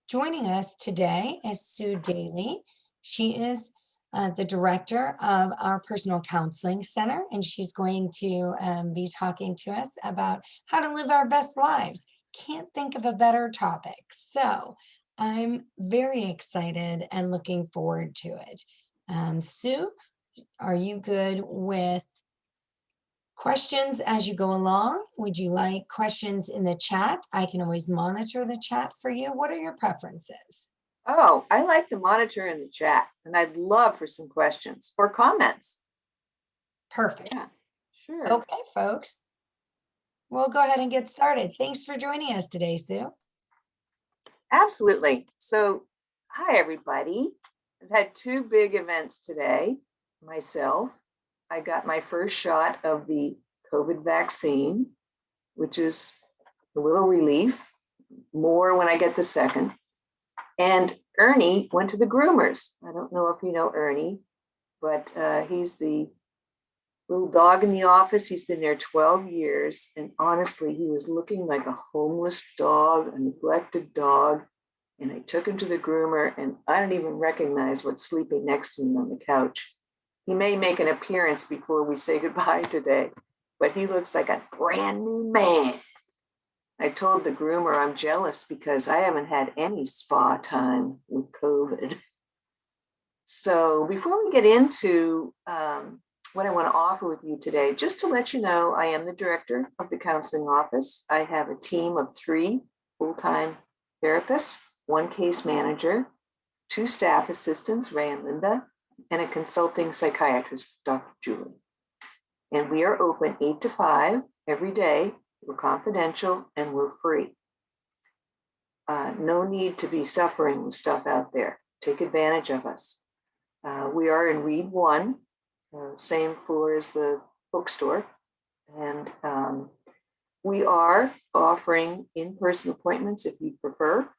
Joining us today is Sue Daly. She is the director of our Personal Counseling Center, and she's going to be talking to us about how to live our best lives. Can't think of a better topic. So I'm very excited and looking forward to it. Sue, are you good with questions as you go along? Would you like questions in the chat? I can always monitor the chat for you. What are your preferences? Oh, I like the monitor in the chat, and I'd love for some questions or comments. Perfect. Yeah, sure. Okay, folks. We'll go ahead and get started. Thanks for joining us today, Sue. Absolutely. So, hi, everybody. I've had two big events today myself. I got my first shot of the COVID vaccine, which is a little relief, more when I get the second. And Ernie went to the groomers. I don't know if you know Ernie, but he's the little dog in the office. He's been there 12 years. And honestly, he was looking like a homeless dog, a neglected dog. And I took him to the groomer, and I don't even recognize what's sleeping next to me on the couch. He may make an appearance before we say goodbye today, but he looks like a brand new man. I told the groomer I'm jealous because I haven't had any spa time with COVID. So before we get into what I want to offer with you today, just to let you know, I am the director of the counseling office. I have a team of 3 full-time therapists, 1 case manager, 2 staff assistants, Ray and Linda, and a consulting psychiatrist, Dr. Julie. And we are open 8 to 5 every day. We're confidential and we're free. No need to be suffering with stuff out there. Take advantage of us. We are in Reed 1, same floor as the bookstore. And we are offering in-person appointments if you prefer,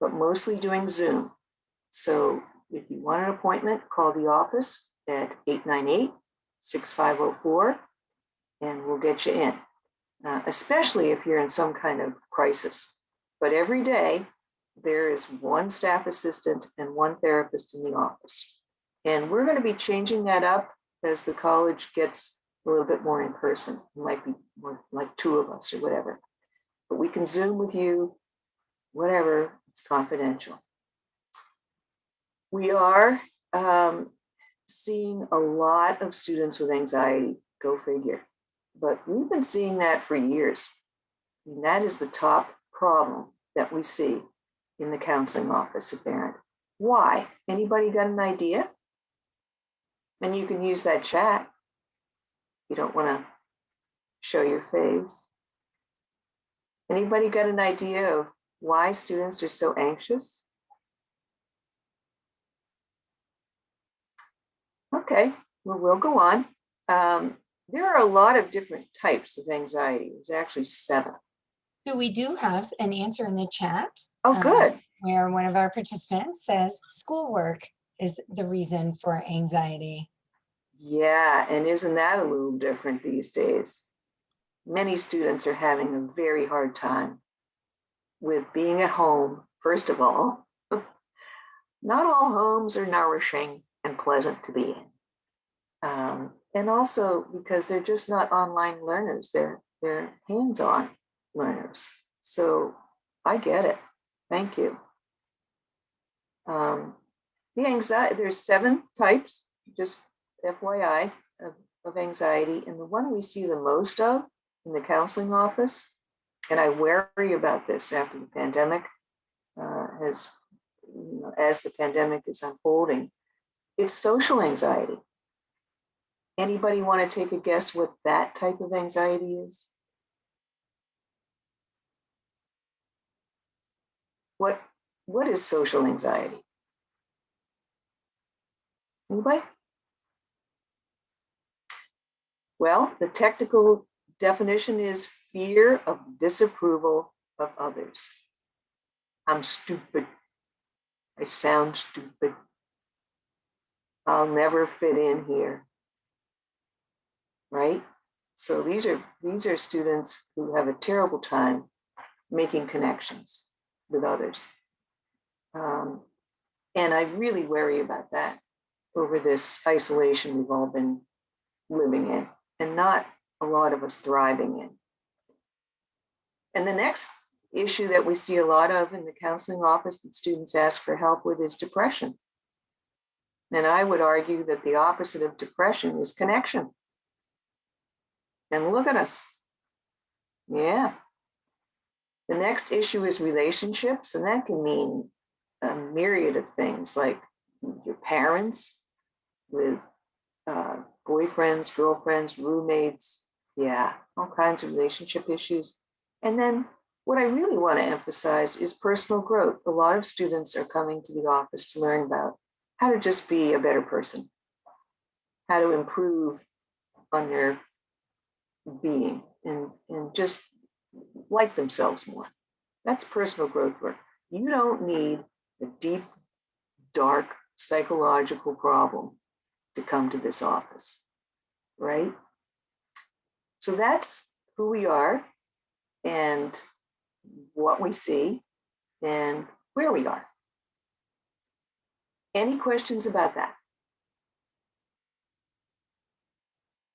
but mostly doing Zoom. So if you want an appointment, call the office at 898-6504 and we'll get you in, especially if you're in some kind of crisis. But every day there is 1 staff assistant and 1 therapist in the office. And we're going to be changing that up as the college gets a little bit more in person. It might be more like 2 of us or whatever. But we can Zoom with you, whatever, it's confidential. We are seeing a lot of students with anxiety, go figure. But we've been seeing that for years. And that is the top problem that we see in the counseling office of parent. Why? Anybody got an idea? And you can use that chat. You don't want to show your face. Anybody got an idea of why students are so anxious? Okay, well, we'll go on. There are a lot of different types of anxiety. There's actually 7. So we do have an answer in the chat. Oh, good. Where one of our participants says schoolwork is the reason for anxiety. Yeah, and isn't that a little different these days? Many students are having a very hard time with being at home, first of all. Not all homes are nourishing and pleasant to be in. And also because they're just not online learners, they're hands-on learners. So I get it. Thank you. The anxiety, there's 7 types, just FYI, of anxiety. And the one we see the most of in the counseling office, and I worry about this after the pandemic as the pandemic is unfolding, it's social anxiety. Anybody want to take a guess what that type of anxiety is? What is social anxiety? Anybody? Well, the technical definition is fear of disapproval of others. I'm stupid. I sound stupid. I'll never fit in here. Right? So these are students who have a terrible time making connections. with others. And I really worry about that over this isolation we've all been living in, and not a lot of us thriving in. And the next issue that we see a lot of in the counseling office that students ask for help with is depression. And I would argue that the opposite of depression is connection. And look at us. Yeah. The next issue is relationships, and that can mean a myriad of things, like your parents, with boyfriends, girlfriends, roommates, yeah, all kinds of relationship issues. And then what I really want to emphasize is personal growth. A lot of students are coming to the office to learn about how to just be a better person, how to improve on their being, and just like themselves more. That's personal growth work. You don't need a deep, dark psychological problem to come to this office, right? So that's who we are and what we see and where we are. Any questions about that?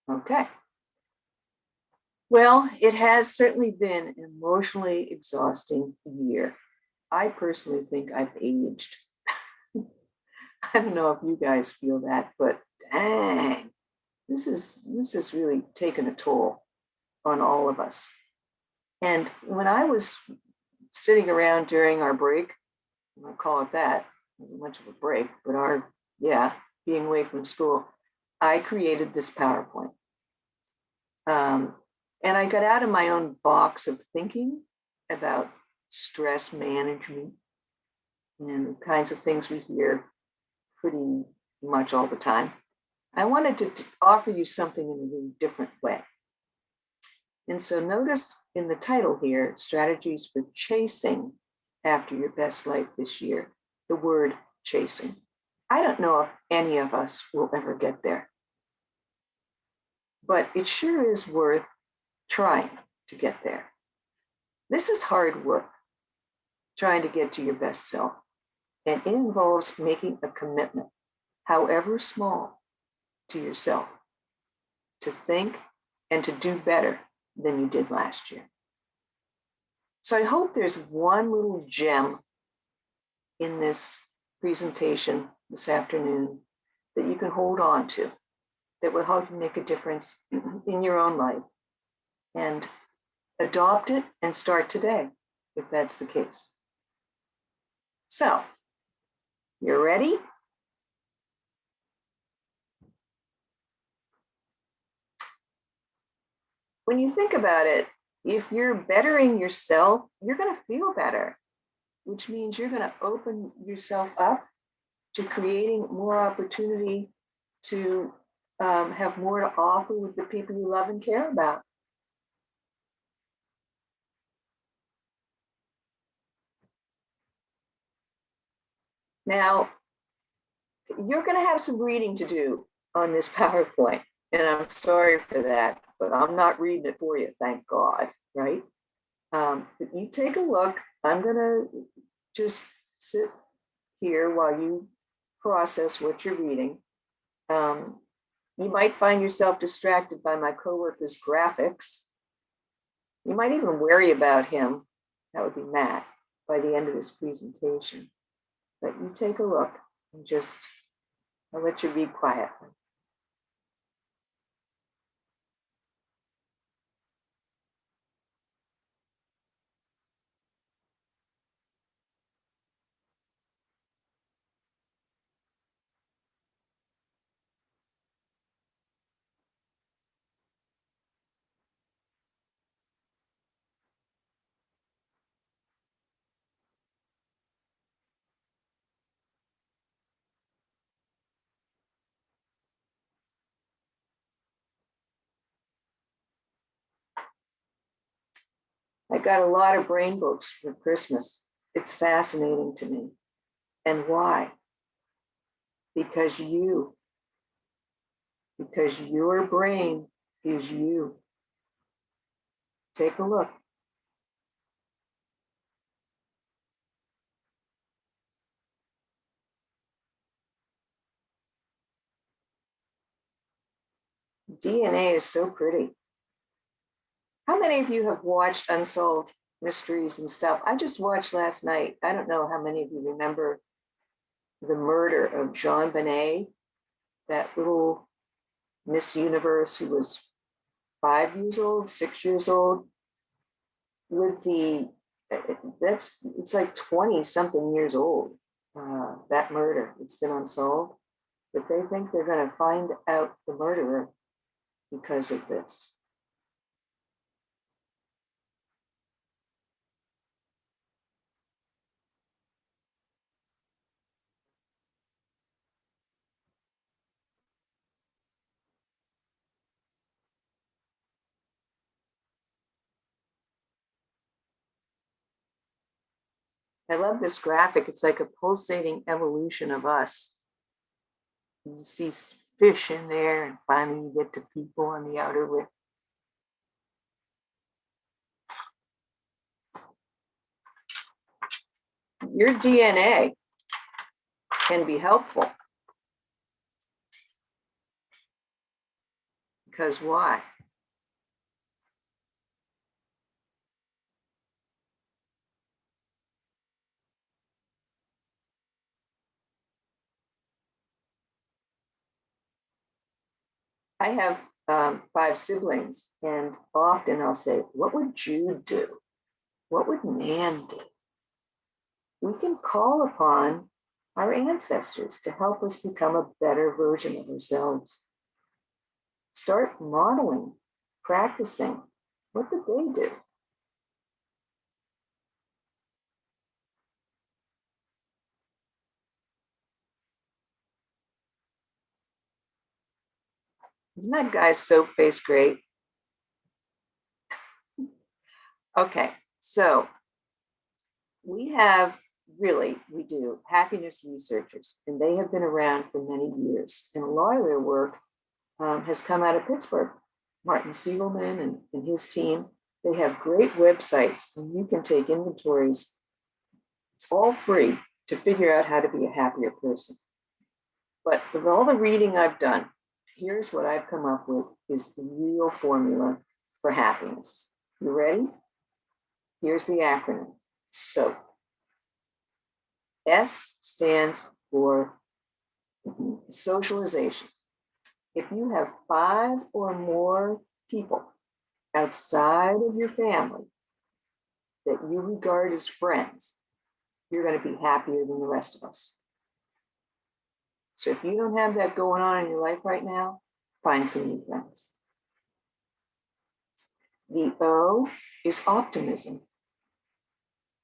Okay. Well, it has certainly been an emotionally exhausting year. I personally think I've aged. I don't know if you guys feel that, but dang, this is really taken a toll on all of us. And when I was sitting around during our break, I'll call it that, it wasn't much of a break, but being away from school, I created this PowerPoint. And I got out of my own box of thinking about stress management and the kinds of things we hear pretty much all the time. I wanted to offer you something in a really different way. And so notice in the title here, strategies for chasing after your best life this year, the word chasing. I don't know if any of us will ever get there, but it sure is worth trying to get there. This is hard work, trying to get to your best self. And it involves making a commitment, however small, to yourself, to think and to do better than you did last year. So I hope there's one little gem in this presentation this afternoon that you can hold on to, that will help you make a difference in your own life, and adopt it and start today, if that's the case. So, you're ready? When you think about it, if you're bettering yourself, you're going to feel better, which means you're going to open yourself up to creating more opportunity to have more to offer with the people you love and care about. Now, you're going to have some reading to do on this PowerPoint, and I'm sorry for that, but I'm not reading it for you, thank God, right? But you take a look. I'm going to just sit here while you process what you're reading. You might find yourself distracted by my coworker's graphics. You might even worry about him, that would be Matt, by the end of this presentation. But you take a look and I'll let you read quietly. I got a lot of brain books for Christmas. It's fascinating to me. And why? Because your brain is you. Take a look. DNA is so pretty. How many of you have watched Unsolved Mysteries and stuff? I just watched last night. I don't know how many of you remember the murder of Jean Bonnet, that little Miss Universe who was 5 years old, 6 years old, with it's like 20 something years old, that murder. It's been unsolved, but they think they're going to find out the murderer because of this. I love this graphic. It's like a pulsating evolution of us. You see fish in there, and finally you get to people on the outer rim. Your DNA can be helpful. Because why? I have 5 siblings, and often I'll say, what would Jude do? What would Nan do? We can call upon our ancestors to help us become a better version of ourselves. Start modeling, practicing. What did they do? Isn't that guy's soap face great? Okay, so we do happiness researchers, and they have been around for many years. And a lot of their work has come out of Pittsburgh. Martin Siegelman and his team, they have great websites, and you can take inventories. It's all free to figure out how to be a happier person. But with all the reading I've done, here's what I've come up with is the real formula for happiness. You ready? Here's the acronym, SOAP. S stands for socialization. If you have 5 or more people outside of your family that you regard as friends, you're going to be happier than the rest of us. So if you don't have that going on in your life right now, find some new friends. The O is optimism.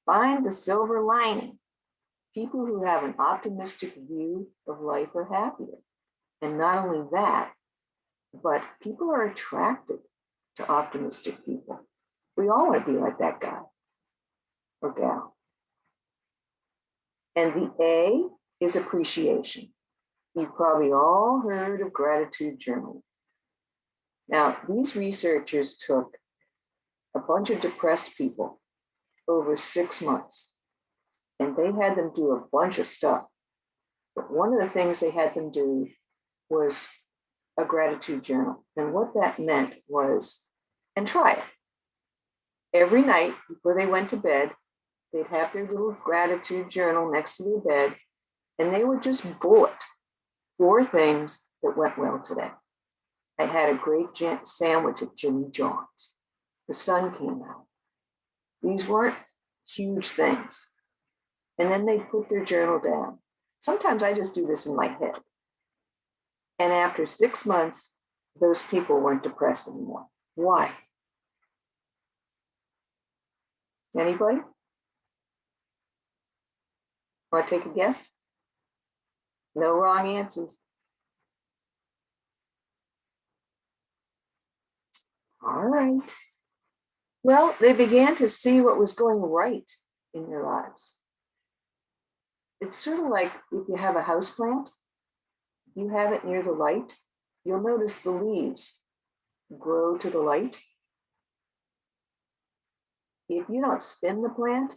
Find the silver lining. People who have an optimistic view of life are happier. And not only that, but people are attracted to optimistic people. We all want to be like that guy or gal. And the A is appreciation. You've probably all heard of gratitude journaling. Now, these researchers took a bunch of depressed people over 6 months, and they had them do a bunch of stuff. But one of the things they had them do was a gratitude journal. And what that meant was, and try it. Every night before they went to bed, they'd have their little gratitude journal next to their bed, and they would just bullet 4 things that went well today. I had a great sandwich at Jimmy John's. The sun came out. These weren't huge things. And then they put their journal down. Sometimes I just do this in my head. And after 6 months, those people weren't depressed anymore. Why? Anybody? Want to take a guess? No wrong answers. All right. Well, they began to see what was going right in their lives. It's sort of like if you have a house plant, you have it near the light, you'll notice the leaves grow to the light. If you don't spin the plant,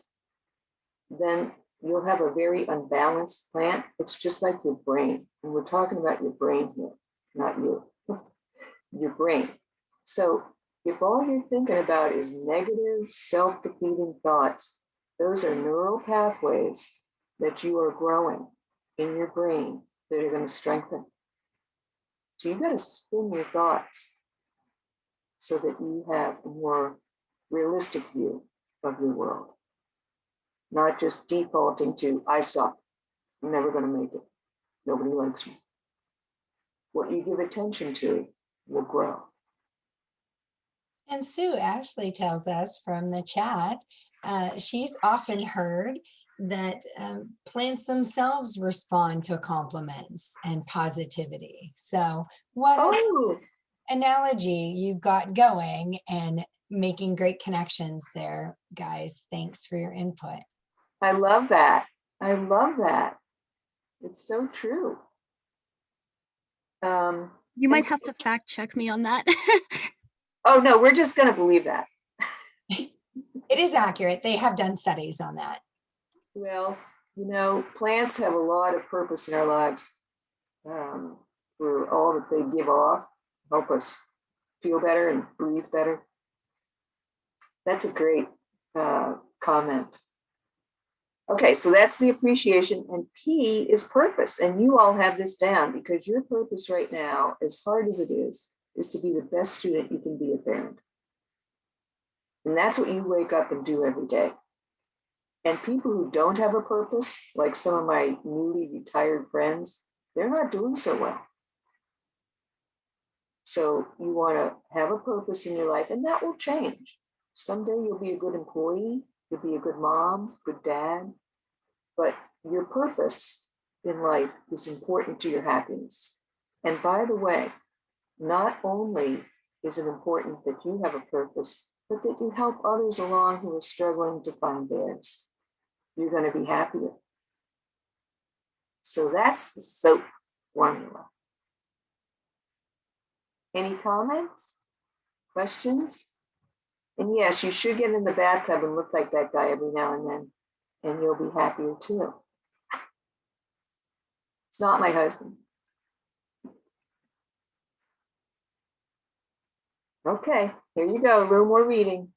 then you'll have a very unbalanced plant. It's just like your brain. And we're talking about your brain here, not you. your brain. So if all you're thinking about is negative, self-defeating thoughts, those are neural pathways that you are growing in your brain that are going to strengthen. So you've got to spin your thoughts so that you have a more realistic view of your world, not just defaulting to, I suck, I'm never going to make it, nobody likes me. What you give attention to will grow. And Sue actually tells us from the chat, she's often heard that plants themselves respond to compliments and positivity. So what Oh, analogy you've got going and making great connections there, guys. Thanks for your input. I love that. I love that. It's so true. You might have to fact check me on that. Oh, no, we're just going to believe that. It is accurate. They have done studies on that. Well, you know, plants have a lot of purpose in our lives for all that they give off, help us feel better and breathe better. That's a great comment. Okay, so that's the appreciation, and P is purpose. And you all have this down because your purpose right now, as hard as it is to be the best student you can be at band. And that's what you wake up and do every day. And people who don't have a purpose, like some of my newly retired friends, they're not doing so well. So you want to have a purpose in your life, and that will change. Someday you'll be a good employee, you'll be a good mom, good dad, but your purpose in life is important to your happiness. And by the way, not only is it important that you have a purpose, but that you help others along who are struggling to find theirs. You're going to be happier. So that's the SOAP formula. Any comments, questions? And yes, you should get in the bathtub and look like that guy every now and then, and you'll be happier too. It's not my husband. Okay, here you go, a little more reading.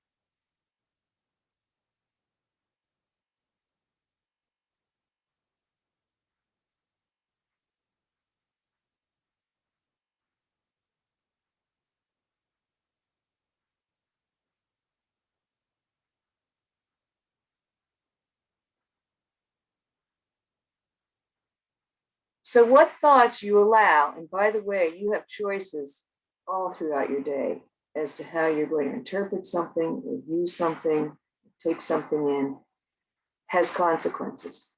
So what thoughts you allow, and by the way, you have choices all throughout your day as to how you're going to interpret something, review something, take something in, has consequences.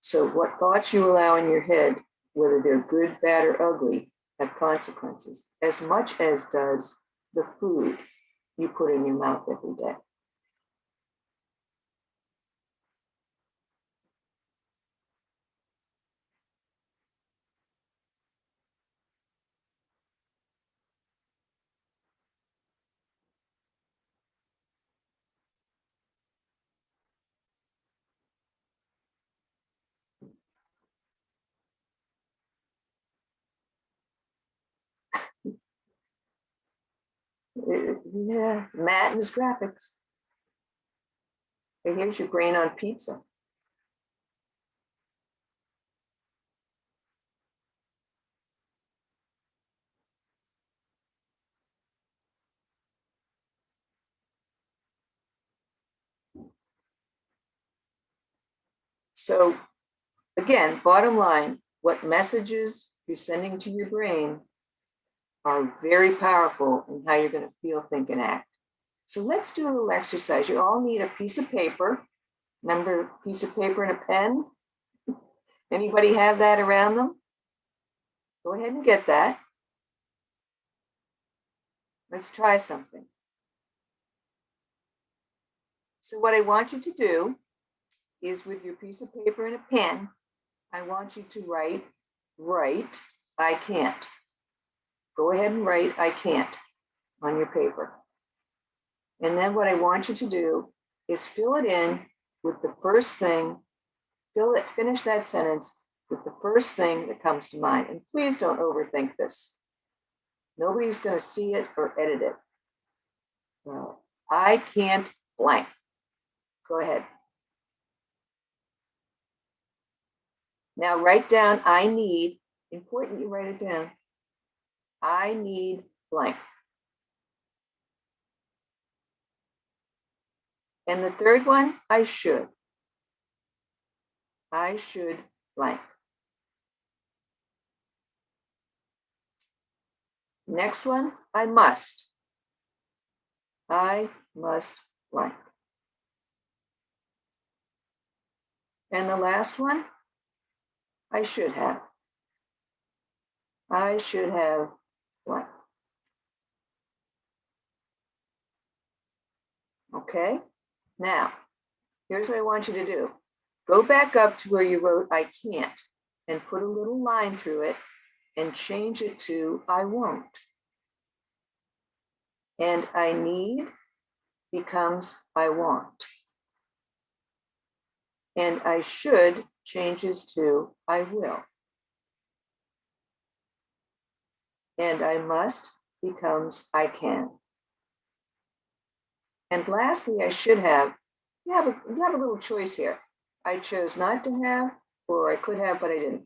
So what thoughts you allow in your head, whether they're good, bad, or ugly, have consequences, as much as does the food you put in your mouth every day. Yeah, Matt and his graphics. And here's your brain on pizza. So again, bottom line, what messages you're sending to your brain are very powerful in how you're going to feel, think, and act. So let's do a little exercise. You all need a piece of paper. Remember, a piece of paper and a pen? Anybody have that around them? Go ahead and get that. Let's try something. So what I want you to do is, with your piece of paper and a pen, I want you to write, I can't. Go ahead and write, I can't, on your paper. And then what I want you to do is fill it in with the first thing, finish that sentence with the first thing that comes to mind. And please don't overthink this. Nobody's going to see it or edit it. Well, I can't blank. Go ahead. Now write down, I need, important you write it down. I need blank. And the third one, I should. I should blank. Next one, I must. I must blank. And the last one, I should have. I should have blank. Okay, now, here's what I want you to do. Go back up to where you wrote I can't and put a little line through it and change it to I won't. And I need becomes I want. And I should changes to I will. And I must becomes I can. And lastly, I should have, you have a little choice here. I chose not to have, or I could have, but I didn't.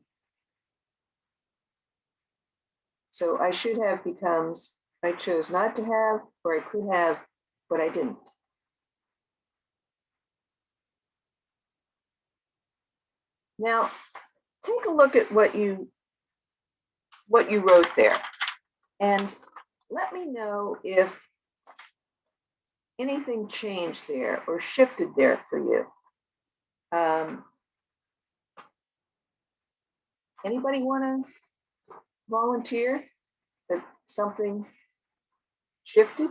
So I should have becomes I chose not to have, or I could have, but I didn't. Now, take a look at what you wrote there, and let me know if anything changed there or shifted there for you. Anybody want to volunteer that something shifted?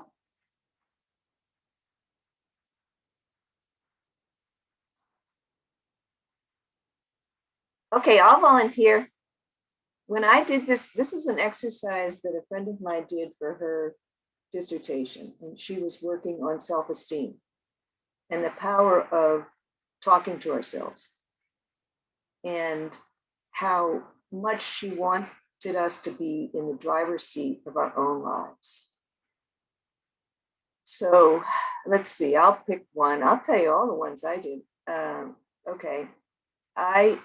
Okay, I'll volunteer. When I did this is an exercise that a friend of mine did for her dissertation, and she was working on self-esteem and the power of talking to ourselves and how much she wanted us to be in the driver's seat of our own lives. So let's see, I'll pick one. I'll tell you all the ones I did. Okay, I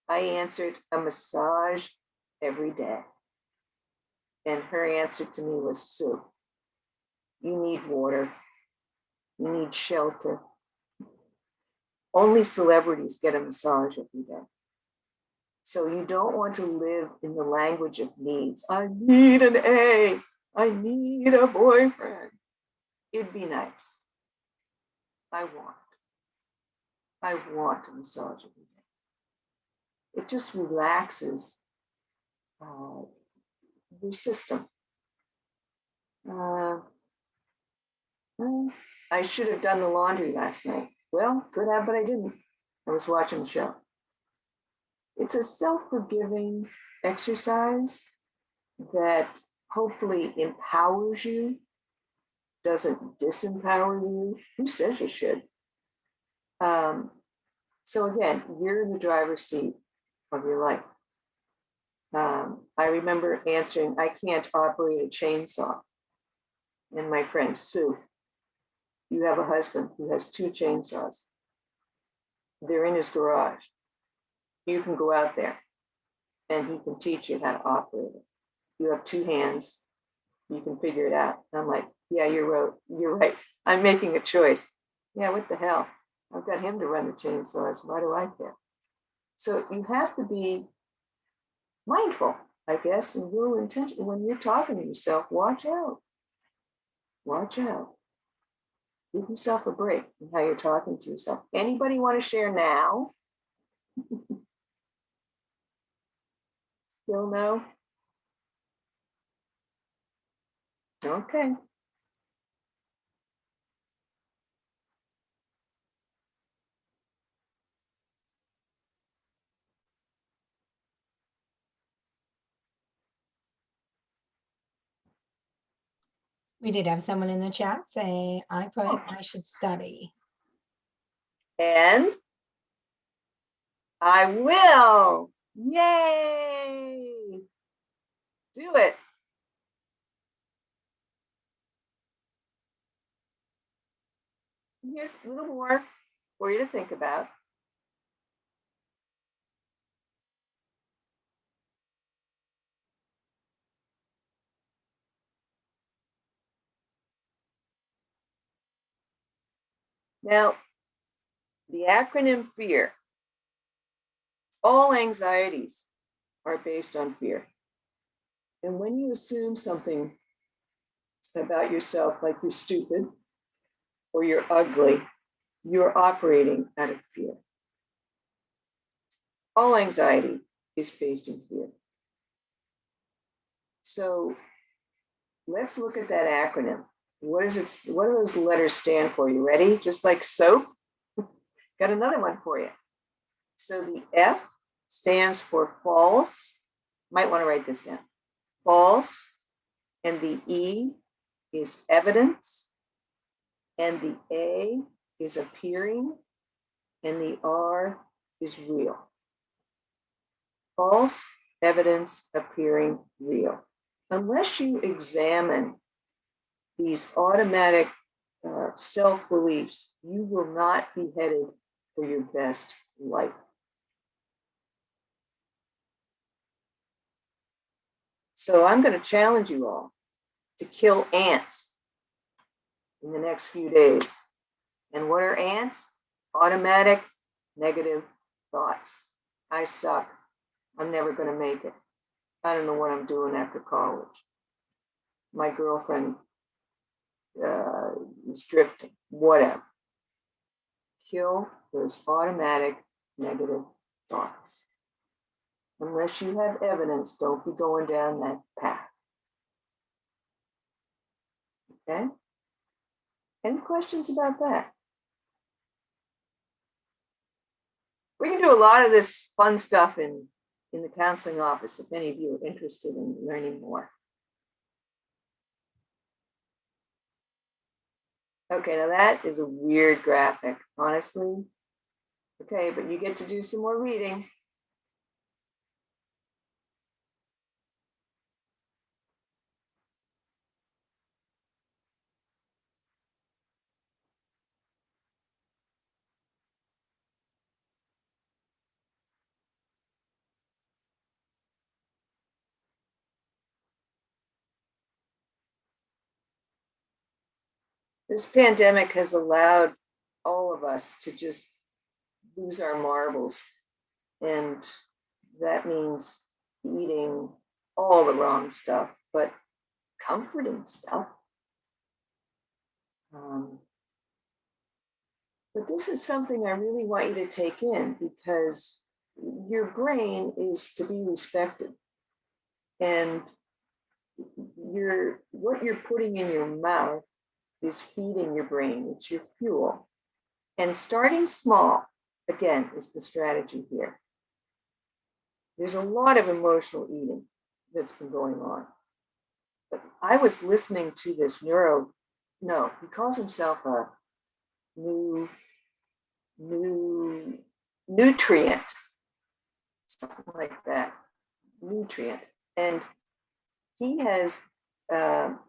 answered a massage every day. And her answer to me was, Sue, you need water. You need shelter. Only celebrities get a massage every day. So you don't want to live in the language of needs. I need an A. I need a boyfriend. It'd be nice. I want a massage every day. It just relaxes your system. I should have done the laundry last night. Well, could have, but I didn't. I was watching the show. It's a self-forgiving exercise that hopefully empowers you, doesn't disempower you. Who says you should? So again, you're in the driver's seat of your life. I remember answering, I can't operate a chainsaw. And my friend Sue, you have a husband who has 2 chainsaws. They're in his garage. You can go out there and he can teach you how to operate it. You have 2 hands. You can figure it out. I'm like, yeah, you're right. I'm making a choice. Yeah, what the hell? I've got him to run the chainsaws. Why do I care? So you have to be mindful, I guess, and real intentional when you're talking to yourself. Watch out. Watch out. Give yourself a break in how you're talking to yourself. Anybody want to share now? Still no? Okay. We did have someone in the chat say, I should study. And I will. Yay. Do it. Here's a little more for you to think about. Now, the acronym FEAR, all anxieties are based on fear. And when you assume something about yourself, like you're stupid or you're ugly, you're operating out of fear. All anxiety is based in fear. So let's look at that acronym. What is it? What do those letters stand for? You ready? Just like soap? Got another one for you. So the F stands for false. Might want to write this down. False. And the E is evidence. And the A is appearing. And the R is real. False, evidence, appearing, real. Unless you examine these automatic self-beliefs, you will not be headed for your best life. So I'm going to challenge you all to kill ants in the next few days. And what are ants? Automatic negative thoughts. I suck. I'm never going to make it. I don't know what I'm doing after college. My girlfriend is drifting, whatever. Kill those automatic negative thoughts. Unless you have evidence, don't be going down that path. Okay? Any questions about that? We can do a lot of this fun stuff in the counseling office if any of you are interested in learning more. Okay, now that is a weird graphic, honestly. Okay, but you get to do some more reading. This pandemic has allowed all of us to just lose our marbles. And that means eating all the wrong stuff, but comforting stuff. But this is something I really want you to take in, because your brain is to be respected. And what you're putting in your mouth is feeding your brain. It's your fuel. And starting small, again, is the strategy here. There's a lot of emotional eating that's been going on. But I was listening to this he calls himself a nutrient, something like that, nutrient. And he has done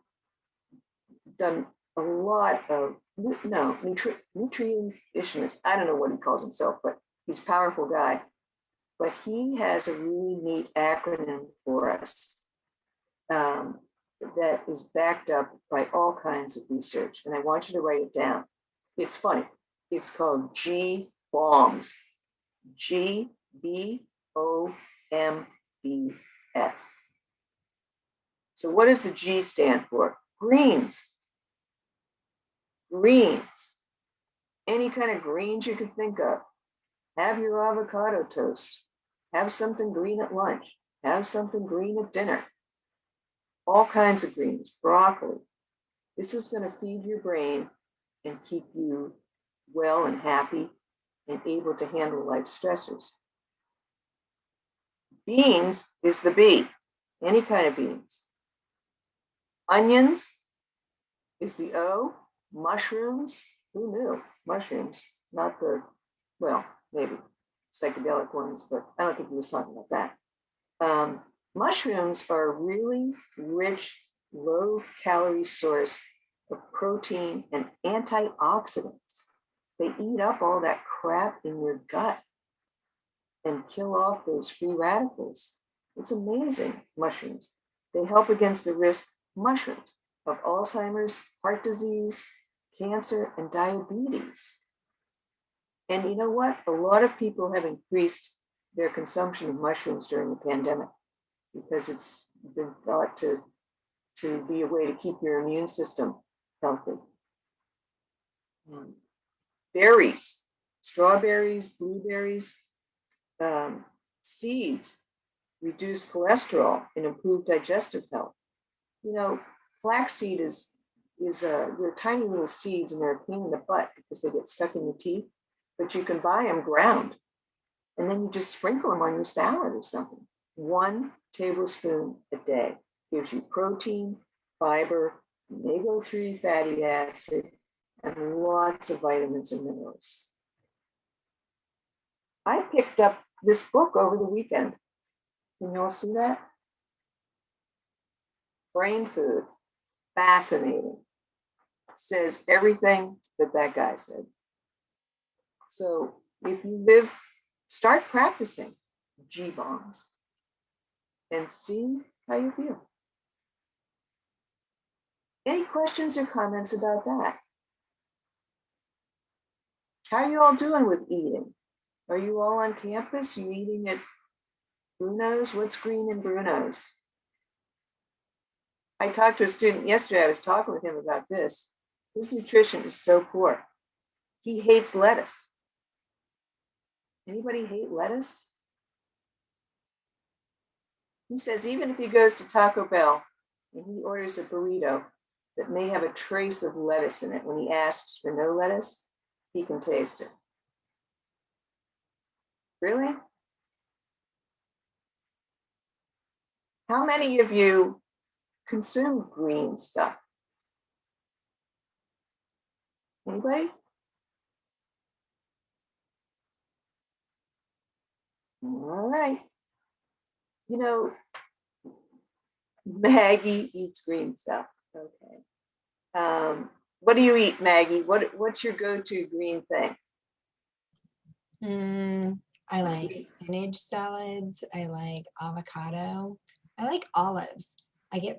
a lot of, nutritionist. I don't know what he calls himself, but he's a powerful guy. But he has a really neat acronym for us that is backed up by all kinds of research. And I want you to write it down. It's funny. It's called G-BOMBS. G-B-O-M-B-S. So what does the G stand for? Greens. Greens. Any kind of greens you can think of. Have your avocado toast. Have something green at lunch. Have something green at dinner. All kinds of greens, broccoli. This is going to feed your brain and keep you well and happy and able to handle life stressors. Beans is the B, any kind of beans. Onions is the O. Mushrooms, who knew? Mushrooms, not the, well, maybe psychedelic ones, but I don't think he was talking about that. Mushrooms are a really rich, low-calorie source of protein and antioxidants. they eat up all that crap in your gut and kill off those free radicals. It's amazing, mushrooms. They help against the risk, mushrooms, of Alzheimer's, heart disease, cancer, and diabetes. And you know what? A lot of people have increased their consumption of mushrooms during the pandemic because it's been thought to be a way to keep your immune system healthy. Berries, strawberries, blueberries, seeds reduce cholesterol and improve digestive health. You know, flaxseed is they're tiny little seeds and they're a pain in the butt because they get stuck in your teeth, but you can buy them ground and then you just sprinkle them on your salad or something. 1 tablespoon a day gives you protein, fiber, omega-3 fatty acid, and lots of vitamins and minerals. I picked up this book over the weekend. Can you all see that? Brain Food. Fascinating. Says everything that guy said. So if you live, start practicing G-bombs and see how you feel. Any questions or comments about that? How are you all doing with eating? Are you all on campus? You eating at Bruno's? What's green in Bruno's? I talked to a student yesterday. I was talking with him about this. His nutrition is so poor. He hates lettuce. Anybody hate lettuce? He says even if he goes to Taco Bell and he orders a burrito that may have a trace of lettuce in it, when he asks for no lettuce, he can taste it. Really? How many of you consume green stuff? Anybody? All right. You know, Maggie eats green stuff. Okay. What do you eat, Maggie? What's your go-to green thing? I like spinach salads. I like avocado. I like olives. I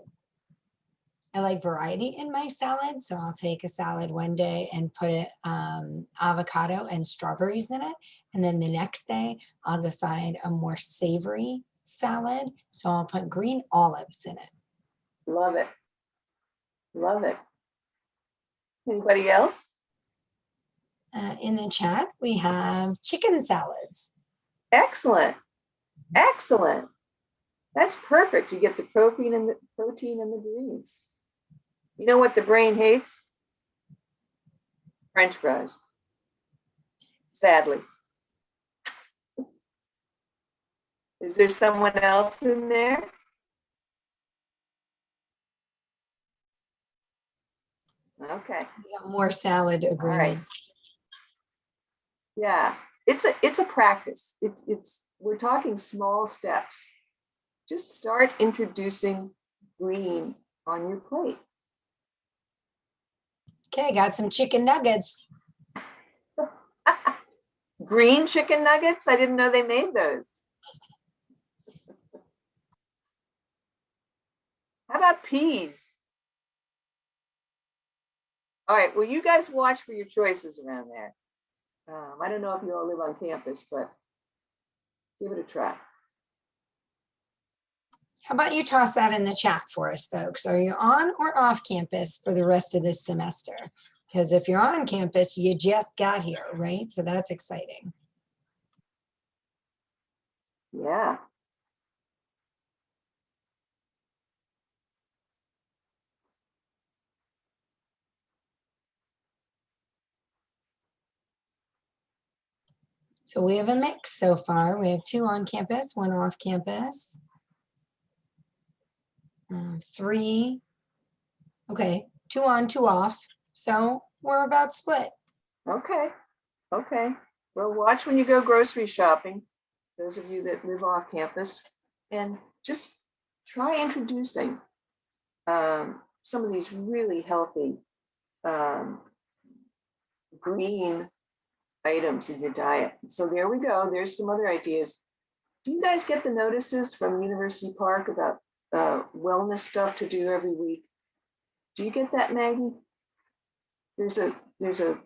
like variety in my salad. So I'll take a salad one day and put it avocado and strawberries in it. And then the next day I'll decide a more savory salad. So I'll put green olives in it. Love it. Love it. Anybody else? In the chat, we have chicken salads. Excellent. Excellent. That's perfect. You get the protein and the greens. You know what the brain hates? French fries. Sadly. Is there someone else in there? Okay. We got more salad agreement. All right. Yeah, it's a practice. We're talking small steps. Just start introducing green on your plate. Okay, got some chicken nuggets. Green chicken nuggets? I didn't know they made those. How about peas? All right, well, you guys watch for your choices around there. I don't know if you all live on campus, but give it a try. How about you toss that in the chat for us, folks? Are you on or off campus for the rest of this semester? Because if you're on campus, you just got here, right? So that's exciting. Yeah. So we have a mix so far. We have 2 on campus, 1 off campus. 3. Okay, 2 on, 2 off. So we're about split. Okay. Okay. Well, watch when you go grocery shopping, those of you that live off campus, and just try introducing some of these really healthy green items in your diet. So there we go. There's some other ideas. Do you guys get the notices from University Park about wellness stuff to do every week? Do you get that, Maggie? There's a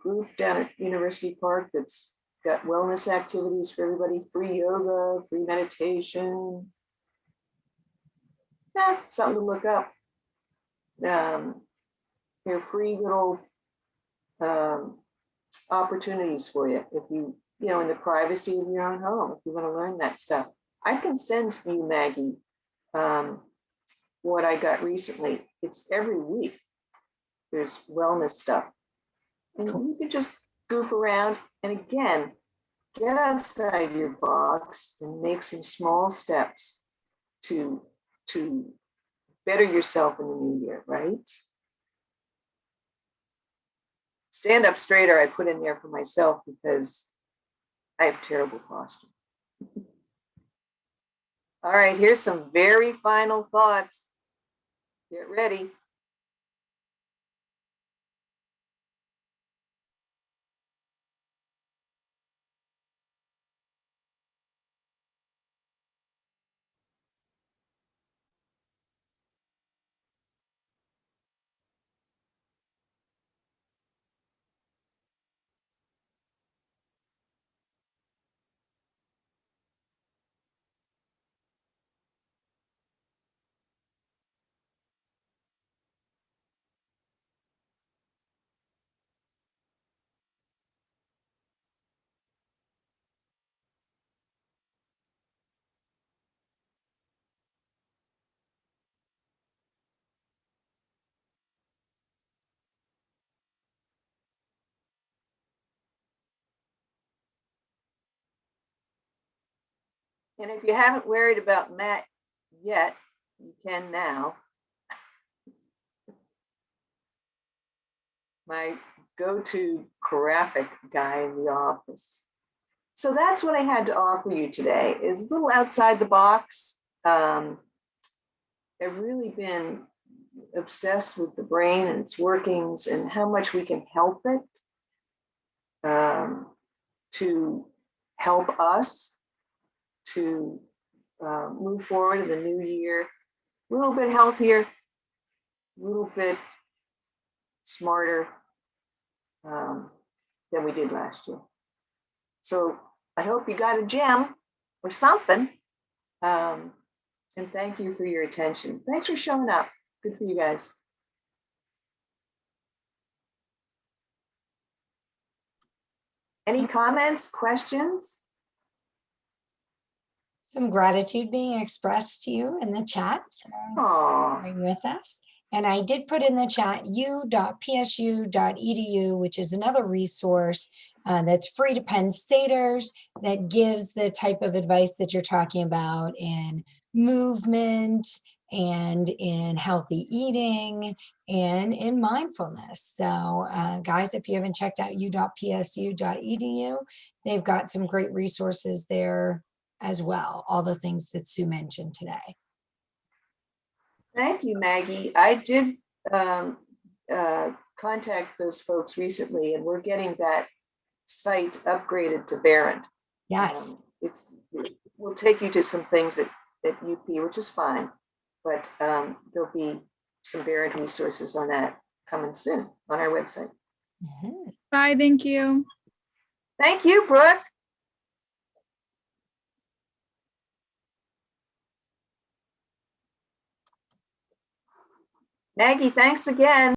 group down at University Park that's got wellness activities for everybody, free yoga, free meditation. Yeah, something to look up. They're free little opportunities for you if you in the privacy of your own home, if you want to learn that stuff. I can send you, Maggie, what I got recently. It's every week. There's wellness stuff. And you can just goof around. And again, get outside your box and make some small steps to better yourself in the new year, right? Stand up straighter, I put in there for myself because I have terrible posture. All right, here's some very final thoughts. Get ready. And if you haven't worried about Matt yet, you can now. My go-to graphic guy in the office. So that's what I had to offer you today, is a little outside the box. I've really been obsessed with the brain and its workings and how much we can help it to help us to move forward in the new year a little bit healthier, a little bit smarter than we did last year. So I hope you got a gem or something. And thank you for your attention. Thanks for showing up. Good for you guys. Any comments, questions? Some gratitude being expressed to you in the chat for sharing with us. And I did put in the chat u.psu.edu, which is another resource that's free to Penn Staters that gives the type of advice that you're talking about in movement and in healthy eating and in mindfulness. So guys, if you haven't checked out u.psu.edu, they've got some great resources there as well. All the things that Sue mentioned today. Thank you, Maggie. I did contact those folks recently, and we're getting that site upgraded to Barron. Yes. We'll take you to some things at UP, which is fine, but there'll be some Barron resources on that coming soon on our website. Mm-hmm. Bye, thank you. Thank you, Brooke. Maggie, thanks again.